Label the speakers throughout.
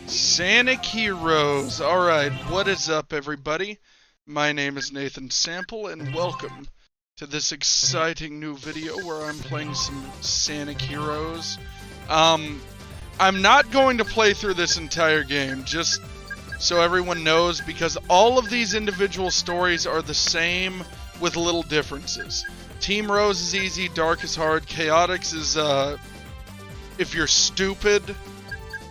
Speaker 1: Sonic Heroes. Alright, what is up, everybody? My name is Nathan Sample, and welcome to this exciting new video where I'm playing some Sonic Heroes. I'm not going to play through this entire game, just so everyone knows, because all of these individual stories are the same with little differences. Team Rose is easy, Dark is hard, Chaotix is, if you're stupid,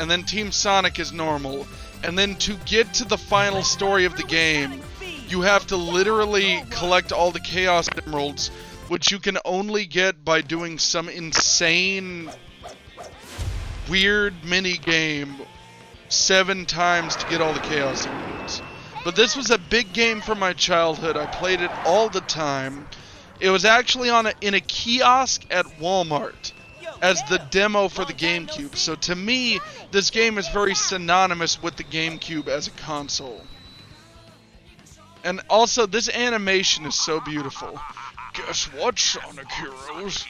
Speaker 1: and then Team Sonic is normal. And then to get to the final story of the game, you have to literally collect all the Chaos Emeralds, which you can only get by doing some insane, weird mini-game 7 times to get all the Chaos Emeralds. But this was a big game from my childhood. I played it all the time. It was actually in a kiosk at Walmart as the demo for the GameCube. So to me, this game is very synonymous with the GameCube as a console. And also, this animation is so beautiful. Guess what, Sonic Heroes?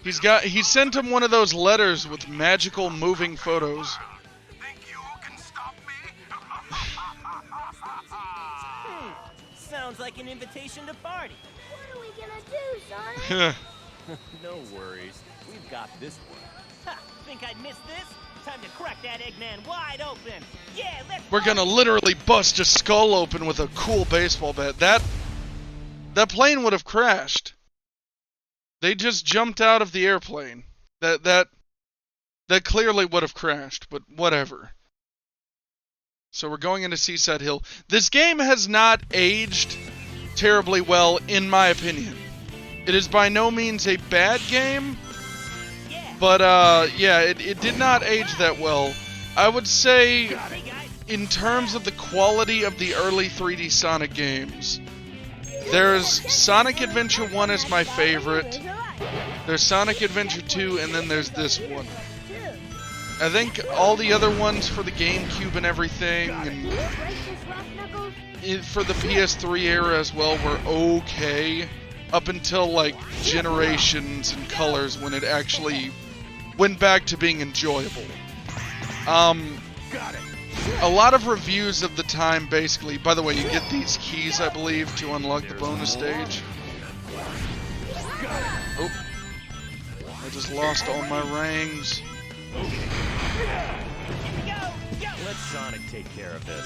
Speaker 1: He sent him one of those letters with magical moving photos.
Speaker 2: Sounds like an invitation to party.
Speaker 3: What are we gonna do, Sonic?
Speaker 2: No worries. We've got this one. Ha! Think I'd miss this? Time to crack that Eggman wide open. Yeah, let's
Speaker 1: We're gonna literally bust a skull open with a cool baseball bat. That plane would have crashed. They just jumped out of the airplane. That clearly would have crashed, but whatever. So we're going into Seaside Hill. This game has not aged terribly well, in my opinion. It is by no means a bad game, but yeah, it did not age that well. I would say, in terms of the quality of the early 3D Sonic games, there's Sonic Adventure 1 is my favorite, there's Sonic Adventure 2, and then there's this one. I think all the other ones for the GameCube and everything, and for the PS3 era as well, were okay. Up until, like, Generations and Colors, when it actually went back to being enjoyable. A lot of reviews of the time, basically. By the way, you get these keys, I believe, to unlock the bonus stage. Oh. I just lost all my rings.
Speaker 2: Let Sonic take care of this.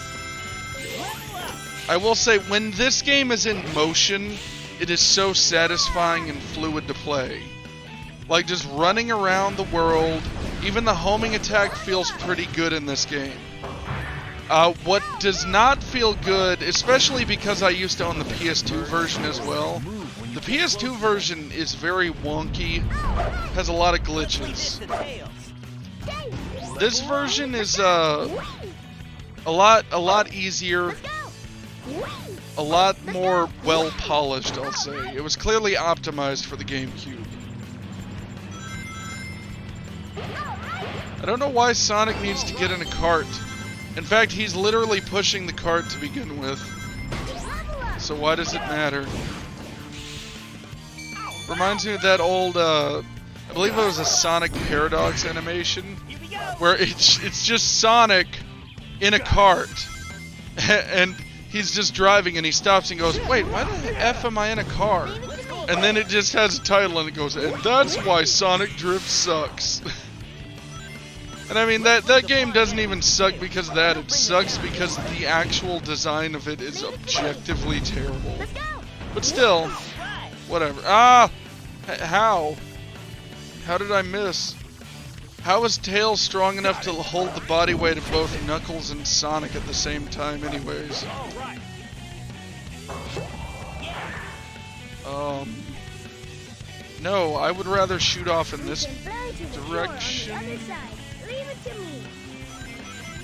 Speaker 1: I will say, when this game is in motion, it is so satisfying and fluid to play. Like, just running around the world, even the homing attack feels pretty good in this game. What does not feel good, especially because I used to own the PS2 version as well, the PS2 version is very wonky, has a lot of glitches. This version is a lot easier, a lot more well-polished, I'll say. It was clearly optimized for the GameCube. I don't know why Sonic needs to get in a cart. In fact, he's literally pushing the cart to begin with. So why does it matter? Reminds me of that old, I believe it was a Sonic Paradox animation, where it's just Sonic in a cart, and he's just driving and he stops and goes, wait, why the F am I in a car? And then it just has a title and it goes, and that's why Sonic Drift sucks. And I mean, that game doesn't even suck because of that, it sucks because the actual design of it is objectively terrible. But still, whatever. Ah! How? How did I miss? How is Tails strong enough to hold the body weight of both Knuckles and Sonic at the same time anyways? No, I would rather shoot off in this direction.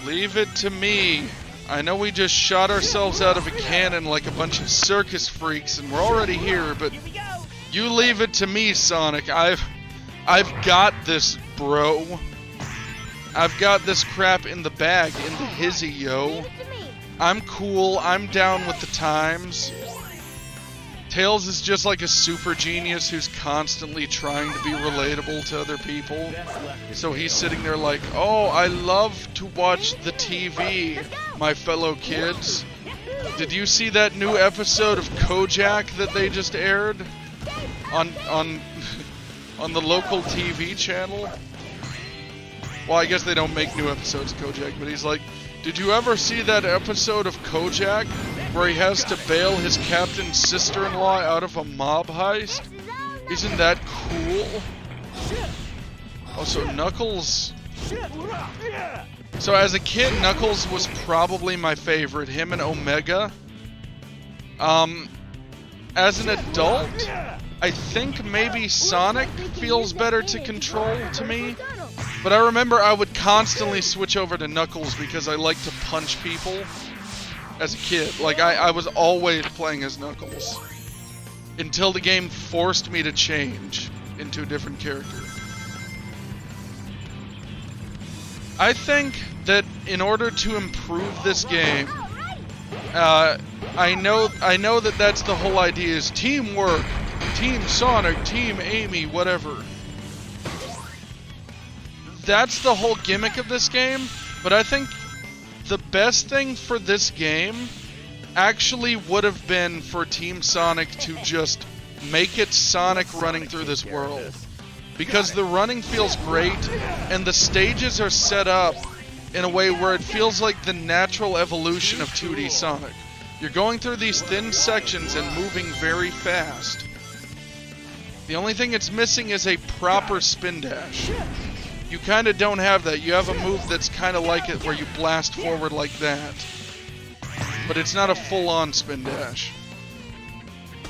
Speaker 1: Leave it to me. I know we just shot ourselves out of a cannon like a bunch of circus freaks and we're already here, but you leave it to me, Sonic. I've got this, bro. I've got this crap in the bag, in the hizzy, yo. I'm cool, I'm down with the times. Tails is just like a super genius who's constantly trying to be relatable to other people. So he's sitting there like, oh, I love to watch the TV, my fellow kids. Did you see that new episode of Kojak that they just aired on the local TV channel? Well, I guess they don't make new episodes of Kojak, but he's like, did you ever see that episode of Kojak where he has to bail his captain's sister-in-law out of a mob heist? Isn't that cool? Also, Knuckles... So as a kid, Knuckles was probably my favorite, him and Omega. As an adult, I think maybe Sonic feels better to control to me. But I remember I would constantly switch over to Knuckles because I like to punch people as a kid. Like, I was always playing as Knuckles. Until the game forced me to change into a different character. I think that in order to improve this game, I know that that's the whole idea is teamwork, Team Sonic, Team Amy, whatever. That's the whole gimmick of this game, but I think the best thing for this game actually would have been for Team Sonic to just make it Sonic running through this world. Because the running feels great, and the stages are set up in a way where it feels like the natural evolution of 2D Sonic. You're going through these thin sections and moving very fast. The only thing it's missing is a proper spin dash. You kind of don't have that. You have a move that's kind of like it where you blast forward like that. But it's not a full-on spin dash.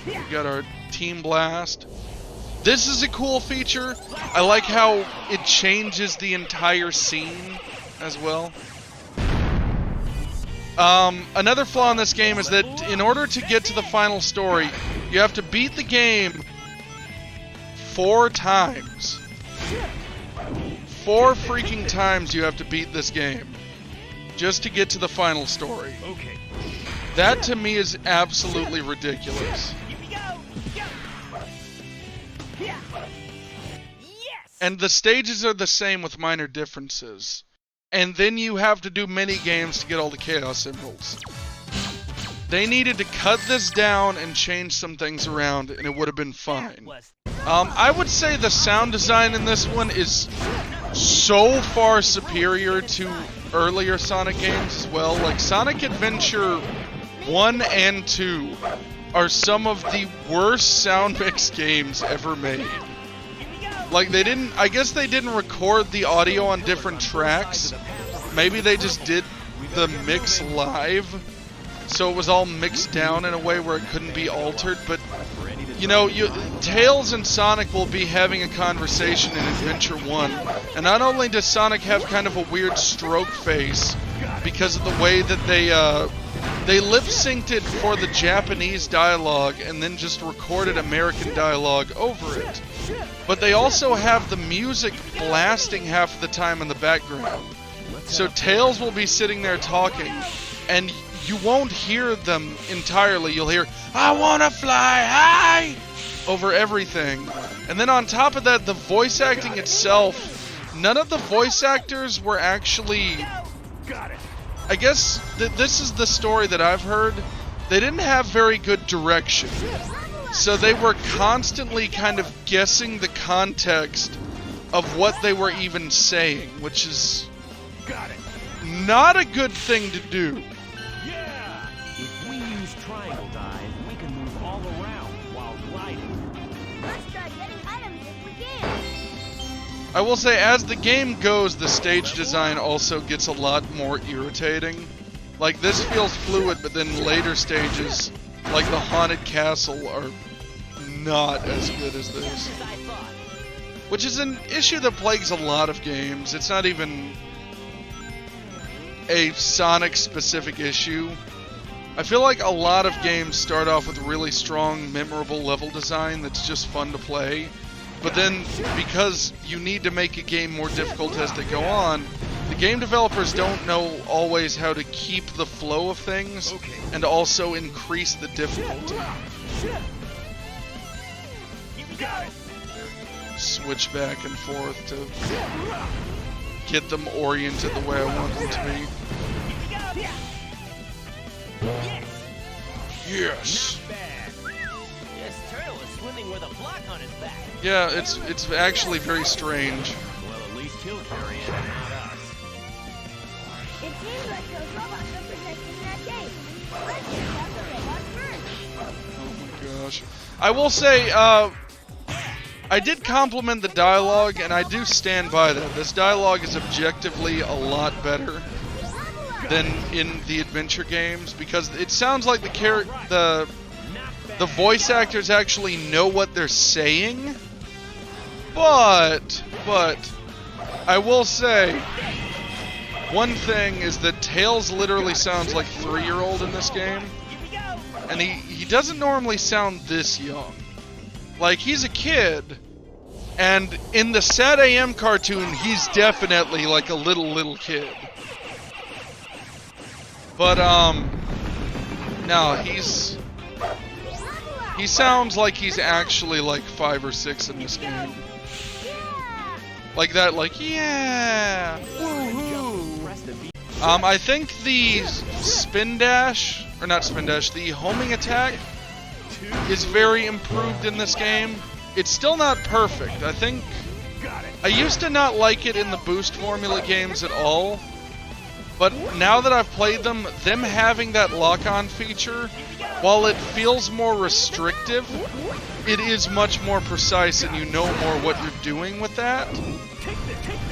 Speaker 1: We got our Team Blast. This is a cool feature. I like how it changes the entire scene as well. Another flaw in this game is that in order to get to the final story, you have to beat the game 4 times. 4 freaking times you have to beat this game just to get to the final story. That to me is absolutely ridiculous. And the stages are the same with minor differences. And then you have to do mini games to get all the chaos emeralds. They needed to cut this down and change some things around, and it would have been fine. I would say the sound design in this one is so far superior to earlier Sonic games as well. Like, Sonic Adventure 1 and 2 are some of the worst sound mix games ever made. Like, I guess they didn't record the audio on different tracks. Maybe they just did the mix live, so it was all mixed down in a way where it couldn't be altered. But, you know, Tails and Sonic will be having a conversation in Adventure 1, and not only does Sonic have kind of a weird stroke face because of the way that they lip-synced it for the Japanese dialogue and then just recorded American dialogue over it. But they also have the music blasting half the time in the background. So Tails will be sitting there talking, and you won't hear them entirely. You'll hear, "I wanna fly high!" over everything. And then on top of that, the voice acting itself, none of the voice actors were actually... I guess this is the story that I've heard. They didn't have very good direction. So they were constantly kind of guessing the context of what they were even saying, which is not a good thing to do.
Speaker 2: Yeah! If we use triangle dive, we can move all around while gliding.
Speaker 3: Let's try getting items if we can.
Speaker 1: I will say, as the game goes, the stage design also gets a lot more irritating. Like, this feels fluid, but then later stages, like the Haunted Castle, are not as good as this. Which is an issue that plagues a lot of games. It's not even a Sonic-specific issue. I feel like a lot of games start off with really strong, memorable level design that's just fun to play. But then, because you need to make a game more difficult as they go on, the game developers don't know always how to keep the flow of things and also increase the difficulty. switch back and forth to get them oriented the way I want them to be. Yes!
Speaker 2: This turtle is swimming with a block on his back.
Speaker 1: Yeah, it's actually very strange.
Speaker 2: Well, at least he'll carry it, not us.
Speaker 3: It seems like those robots are protecting that gate. Let's check out the robots first.
Speaker 1: Oh my gosh. I will say, I did compliment the dialogue, and I do stand by that. This dialogue is objectively a lot better than in the adventure games, because it sounds like the voice actors actually know what they're saying. But I will say one thing is that Tails literally sounds like a 3-year-old in this game, and he doesn't normally sound this young. Like, he's a kid, and in the Sad AM cartoon, he's definitely like a little kid. But, no, he sounds like he's actually like 5 or 6 in this game. Like that, like, yeah, woohoo. I think the spin dash, or not spin dash, the homing attack is very improved in this game. It's still not perfect. I think I used to not like it in the boost formula games at all, but now that I've played them having that lock-on feature, while it feels more restrictive, it is much more precise and you know more what you're doing with that.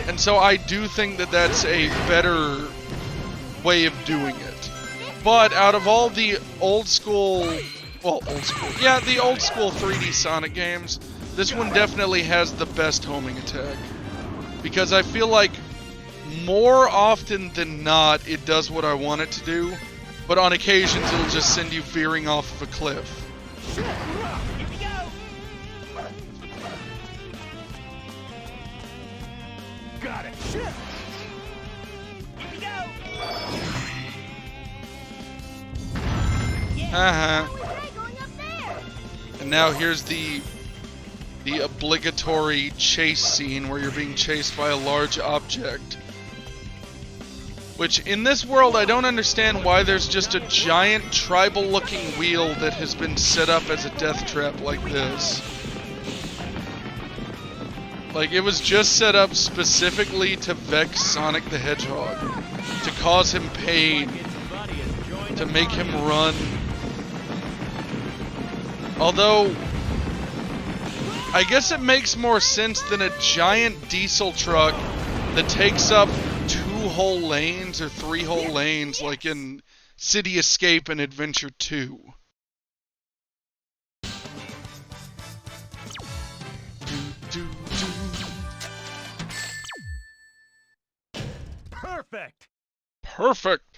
Speaker 1: And so I do think that that's a better way of doing it. But out of all the the old school 3D Sonic games, this one definitely has the best homing attack. Because I feel like more often than not, it does what I want it to do, but on occasions it'll just send you veering off of a cliff.
Speaker 2: Got it.
Speaker 1: And now here's the obligatory chase scene where you're being chased by a large object. Which, in this world, I don't understand why there's just a giant tribal-looking wheel that has been set up as a death trap like this. Like, it was just set up specifically to vex Sonic the Hedgehog, to cause him pain, to make him run. Although, I guess it makes more sense than a giant diesel truck that takes up 2 whole lanes or 3 whole lanes like in City Escape and Adventure 2.
Speaker 2: Perfect.
Speaker 1: Perfect.